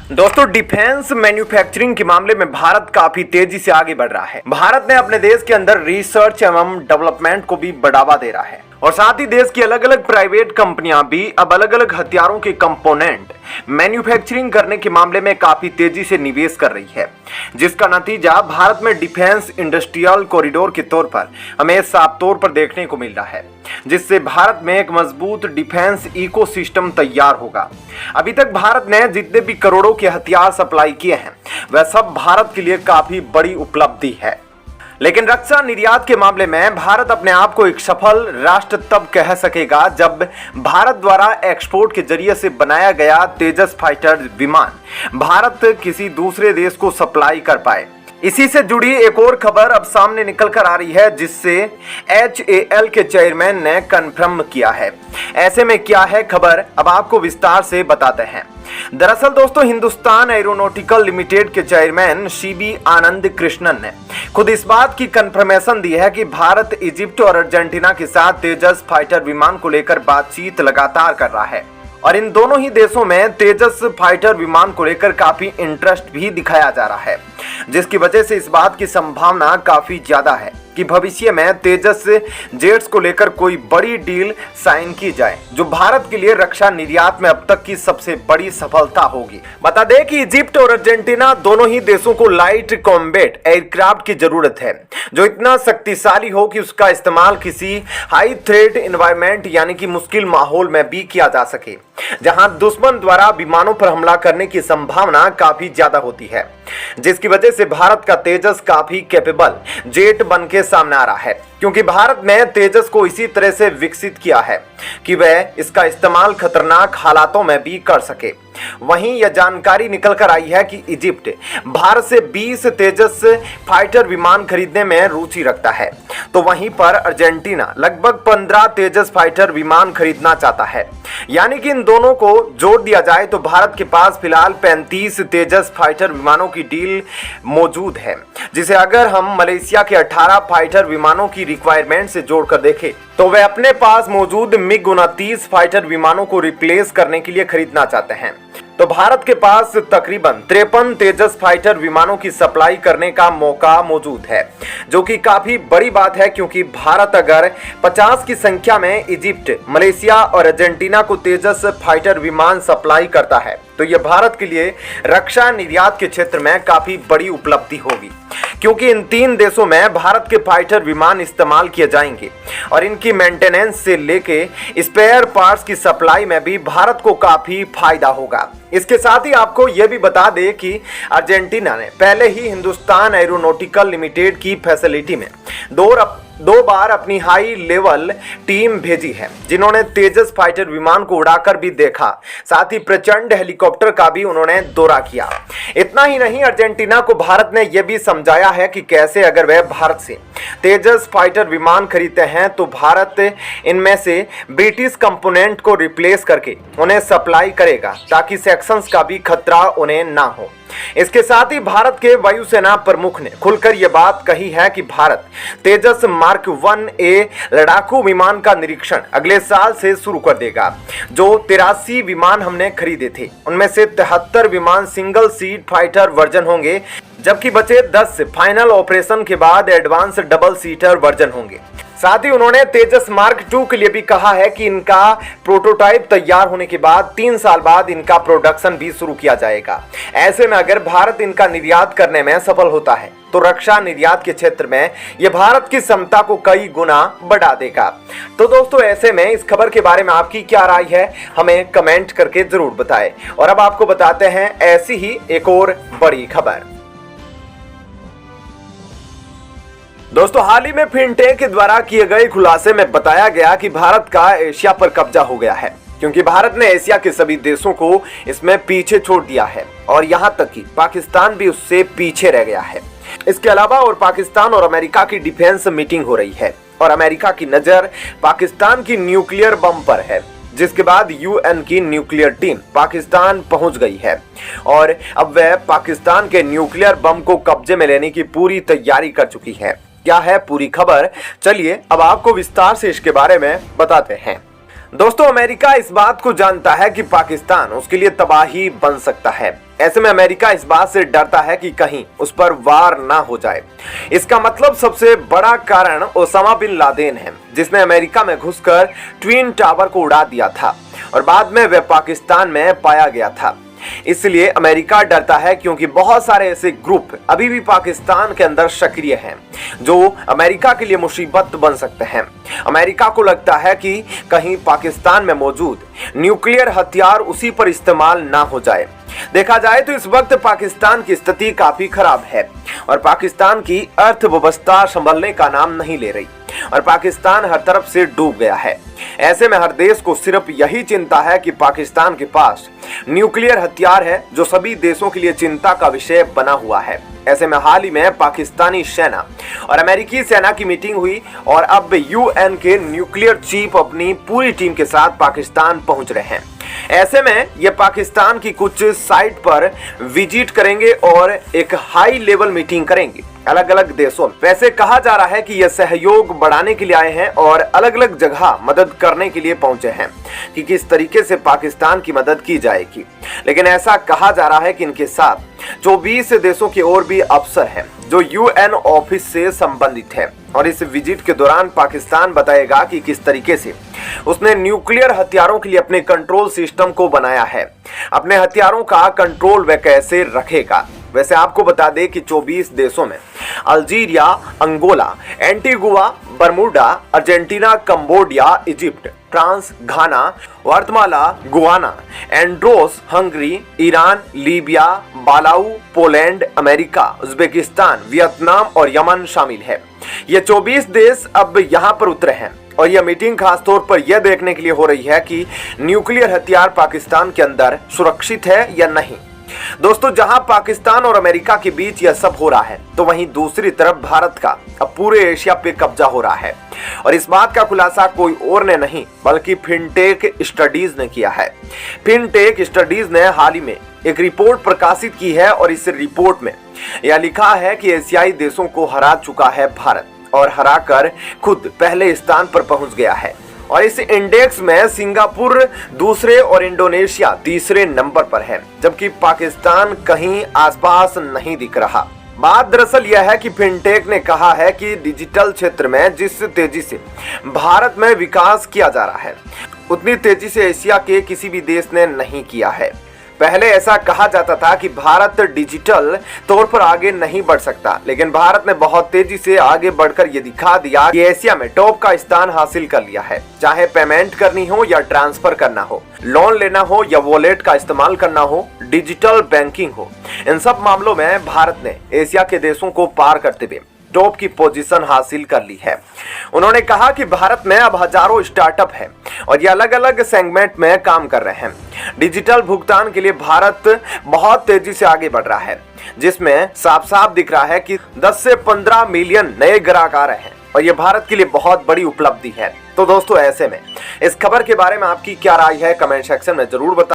दोस्तों, defence manufacturing के मामले में भारत काफी तेजी से आगे बढ़ रहा है। भारत ने अपने देश के अंदर रिसर्च एवं डेवलपमेंट को भी बढ़ावा दे रहा है और साथ ही देश की अलग अलग प्राइवेट कंपनियां भी अब अलग अलग हथियारों के कंपोनेंट मैन्युफैक्चरिंग करने के मामले में काफी तेजी से निवेश कर रही है, जिसका नतीजा भारत में डिफेंस इंडस्ट्रियल कॉरिडोर के तौर पर हमें साफ तौर पर देखने को मिल रहा है, जिससे भारत में एक मजबूत डिफेंस इकोसिस्टम तैयार होगा। अभी तक भारत ने जितने भी करोड़ों के हथियार सप्लाई किए हैं वह सब भारत के लिए काफी बड़ी उपलब्धि है, लेकिन रक्षा निर्यात के मामले में भारत अपने आप को एक सफल राष्ट्र तब कह सकेगा जब भारत द्वारा एक्सपोर्ट के जरिए से बनाया गया तेजस फाइटर विमान भारत किसी दूसरे देश को सप्लाई कर पाए। इसी से जुड़ी एक और खबर अब सामने निकल कर आ रही है, जिससे HAL के चेयरमैन ने कन्फर्म किया है। ऐसे में क्या है खबर, अब आपको विस्तार से बताते हैं। दरअसल दोस्तों, हिंदुस्तान एरोनॉटिकल लिमिटेड के चेयरमैन CB आनंद कृष्णन ने खुद इस बात की कंफर्मेशन दी है कि भारत इजिप्ट और अर्जेंटीना के साथ तेजस फाइटर विमान को लेकर बातचीत लगातार कर रहा है और इन दोनों ही देशों में तेजस फाइटर विमान को लेकर काफी इंटरेस्ट भी दिखाया जा रहा है, जिसकी वजह से इस बात की संभावना काफी ज्यादा है कि भविष्य में तेजस जेट्स को लेकर कोई बड़ी डील साइन की जाए, जो भारत के लिए रक्षा निर्यात में अब तक की सबसे बड़ी सफलता होगी। बता दें कि इजिप्ट और अर्जेंटीना दोनों ही देशों को लाइट कॉम्बैट एयरक्राफ्ट की जरूरत है, जो इतना शक्तिशाली हो कि उसका इस्तेमाल किसी हाई थ्रेट एनवायरनमेंट यानी कि मुश्किल माहौल में भी किया जा सके, जहां दुश्मन द्वारा विमानों पर हमला करने की संभावना काफी ज्यादा होती है, जिसकी वजह से भारत का तेजस काफी कैपेबल जेट बन के सामने आ रहा है, क्योंकि भारत ने तेजस को इसी तरह से विकसित किया है कि वह इसका इस्तेमाल खतरनाक हालातों में भी कर सके। वहीं यह जानकारी निकल कर आई है कि इजिप्ट भारत से 20 तेजस फाइटर विमान खरीदने में रुचि रखता है, तो वहीं पर अर्जेंटीना लगभग 15 तेजस फाइटर विमान खरीदना चाहता है। यानी कि इन दोनों को जोड़ दिया जाए तो भारत के पास फिलहाल 35 तेजस फाइटर विमानों की डील मौजूद है, जिसे अगर हम मलेशिया के 18 फाइटर विमानों की रिक्वायरमेंट से जोड़कर देखें तो वे अपने पास मौजूद MiG-29 फाइटर विमानों को रिप्लेस करने के लिए खरीदना चाहते हैं। तो भारत के पास तकरीबन 53 तेजस फाइटर विमानों की सप्लाई करने का मौका मौजूद है, जो कि काफी बड़ी बात है, क्योंकि भारत अगर 50 की संख्या में इजिप्ट, मलेशिया और अर्जेंटीना को तेजस फाइटर विमान सप्लाई करता है तो यह भारत के लिए रक्षा निर्यात के क्षेत्र में काफी बड़ी उपलब्धि होगी, क्योंकि इन तीन देशों में भारत के फाइटर विमान इस्तेमाल किए जाएंगे और इनकी मेंटेनेंस से लेके स्पेयर पार्ट्स की सप्लाई में भी भारत को काफी फायदा होगा। इसके साथ ही आपको यह भी बता दें कि अर्जेंटीना ने पहले ही हिंदुस्तान एरोनॉटिकल लिमिटेड की फैसिलिटी में दो बार अपनी हाई लेवल टीम भेजी है, जिन्होंने तेजस फाइटर विमान को उड़ाकर भी देखा, साथ ही प्रचंड हेलीकॉप्टर का भी उन्होंने दौरा किया। इतना ही नहीं, अर्जेंटीना को भारत ने यह भी समझाया है कि कैसे अगर वह भारत से तेजस फाइटर विमान खरीदते हैं तो भारत इनमें से ब्रिटिश कंपोनेंट को रिप्लेस करके उन्हें सप्लाई करेगा, ताकि सेक्शंस का भी खतरा उन्हें ना हो। इसके साथ ही भारत के वायुसेना प्रमुख ने खुलकर यह बात कही है कि भारत तेजस मार्क 1A लड़ाकू विमान का निरीक्षण अगले साल से शुरू कर देगा। जो 83 विमान हमने खरीदे थे, उनमें से 73 विमान सिंगल सीट फाइटर वर्जन होंगे, जबकि बचे 10 फाइनल ऑपरेशन के बाद एडवांस डबल सीटर वर्जन होंगे। साथ ही उन्होंने तेजस मार्क 2 के लिए भी कहा है कि इनका प्रोटोटाइप तैयार होने के बाद 3 साल बाद इनका प्रोडक्शन भी शुरू किया जाएगा। ऐसे में अगर भारत इनका निर्यात करने में सफल होता है तो रक्षा निर्यात के क्षेत्र में यह भारत की क्षमता को कई गुना बढ़ा देगा। तो दोस्तों, ऐसे में इस खबर के बारे में आपकी क्या राय है, हमें कमेंट करके जरूर बताएं। और अब आपको बताते हैं ऐसी ही एक और बड़ी खबर। दोस्तों, हाल ही में फिनटेक के द्वारा किए गए खुलासे में बताया गया कि भारत का एशिया पर कब्जा हो गया है, क्योंकि भारत ने एशिया के सभी देशों को इसमें पीछे छोड़ दिया है और यहां तक कि पाकिस्तान भी उससे पीछे रह गया है। इसके अलावा और पाकिस्तान और अमेरिका की डिफेंस मीटिंग हो रही है और अमेरिका की नजर पाकिस्तान की न्यूक्लियर बम पर है, जिसके बाद UN की न्यूक्लियर टीम पाकिस्तान पहुंच गई है और अब वह पाकिस्तान के न्यूक्लियर बम को कब्जे में लेने की पूरी तैयारी कर चुकी है। क्या है पूरी खबर, चलिए अब आपको विस्तार से इसके बारे में बताते हैं। दोस्तों, अमेरिका इस बात को जानता है कि पाकिस्तान उसके लिए तबाही बन सकता है। ऐसे में अमेरिका इस बात से डरता है कि कहीं उस पर वार ना हो जाए। इसका मतलब सबसे बड़ा कारण ओसामा बिन लादेन है, जिसने अमेरिका में घुसकर ट्विन टावर को उड़ा दिया था और बाद में वह पाकिस्तान में पाया गया था। इसलिए अमेरिका डरता है, क्योंकि बहुत सारे ऐसे ग्रुप अभी भी पाकिस्तान के अंदर सक्रिय हैं जो अमेरिका के लिए मुसीबत बन सकते हैं। अमेरिका को लगता है कि कहीं पाकिस्तान में मौजूद न्यूक्लियर हथियार उसी पर इस्तेमाल ना हो जाए। देखा जाए तो इस वक्त पाकिस्तान की स्थिति काफी खराब है और पाकिस्तान की अर्थव्यवस्था संभलने का नाम नहीं ले रही और पाकिस्तान हर तरफ से डूब गया है। ऐसे में हर देश को सिर्फ यही चिंता है कि पाकिस्तान के पास न्यूक्लियर हथियार है, जो सभी देशों के लिए चिंता का विषय बना हुआ है। ऐसे में हाल ही में पाकिस्तानी सेना और अमेरिकी सेना की मीटिंग हुई और अब यूएन के न्यूक्लियर चीफ अपनी पूरी टीम के साथ पाकिस्तान पहुंच रहे हैं। ऐसे में ये पाकिस्तान की कुछ साइट पर विजिट करेंगे और एक हाई लेवल मीटिंग करेंगे अलग अलग देशों में। वैसे कहा जा रहा है कि ये सहयोग बढ़ाने के लिए आए हैं और अलग अलग जगह मदद करने के लिए पहुंचे हैं कि किस तरीके से पाकिस्तान की मदद की जाएगी। लेकिन ऐसा कहा जा रहा है कि इनके साथ 24 देशों के और भी अफसर हैं जो यूएन ऑफिस से संबंधित है और इस विजिट के दौरान पाकिस्तान बताएगा कि किस तरीके से उसने न्यूक्लियर हथियारों के लिए अपने कंट्रोल सिस्टम को बनाया है, अपने हथियारों का कंट्रोल वह कैसे रखेगा। वैसे आपको बता दें कि 24 देशों में Algeria, Angola, Antigua, Bermuda, Argentina, Cambodia, Egypt, France, Ghana, Guatemala, Guyana, Honduras, Hungary, Iran, Libya, Palau, Poland, America, Uzbekistan, Vietnam और यमन शामिल है। ये 24 देश अब यहाँ पर उतरे हैं और यह मीटिंग खास तौर पर यह देखने के लिए हो रही है कि न्यूक्लियर हथियार पाकिस्तान के अंदर सुरक्षित है या नहीं। दोस्तों, जहां पाकिस्तान और अमेरिका के बीच यह सब हो रहा है, तो वहीं दूसरी तरफ भारत का अब पूरे एशिया पे कब्जा हो रहा है और इस बात का खुलासा कोई और ने नहीं बल्कि फिनटेक स्टडीज ने किया है। फिनटेक स्टडीज ने हाल ही में एक रिपोर्ट प्रकाशित की है और इस रिपोर्ट में यह लिखा है कि एशियाई देशों को हरा चुका है भारत और हराकर खुद पहले स्थान पर पहुंच गया है और इस इंडेक्स में सिंगापुर दूसरे और इंडोनेशिया तीसरे नंबर पर है, जबकि पाकिस्तान कहीं आसपास नहीं दिख रहा। बात दरअसल यह है कि फिनटेक ने कहा है कि डिजिटल क्षेत्र में जिस तेजी से भारत में विकास किया जा रहा है, उतनी तेजी से एशिया के किसी भी देश ने नहीं किया है। पहले ऐसा कहा जाता था कि भारत डिजिटल तौर पर आगे नहीं बढ़ सकता, लेकिन भारत ने बहुत तेजी से आगे बढ़कर ये दिखा दिया कि एशिया में टॉप का स्थान हासिल कर लिया है। चाहे पेमेंट करनी हो या ट्रांसफर करना हो, लोन लेना हो या वॉलेट का इस्तेमाल करना हो, डिजिटल बैंकिंग हो, इन सब मामलों में भारत ने एशिया के देशों को पार करते हुए टॉप की पोजीशन हासिल कर ली है। उन्होंने कहा कि भारत में अब हजारों स्टार्टअप हैं और ये अलग अलग सेगमेंट में काम कर रहे हैं। डिजिटल भुगतान के लिए भारत बहुत तेजी से आगे बढ़ रहा है, जिसमें साफ साफ दिख रहा है कि 10 से 15 मिलियन नए ग्राहक आ रहे हैं और ये भारत के लिए बहुत बड़ी उपलब्धि है। तो दोस्तों, ऐसे में इस खबर के बारे में आपकी क्या राय है, कमेंट सेक्शन में जरूर बताएं।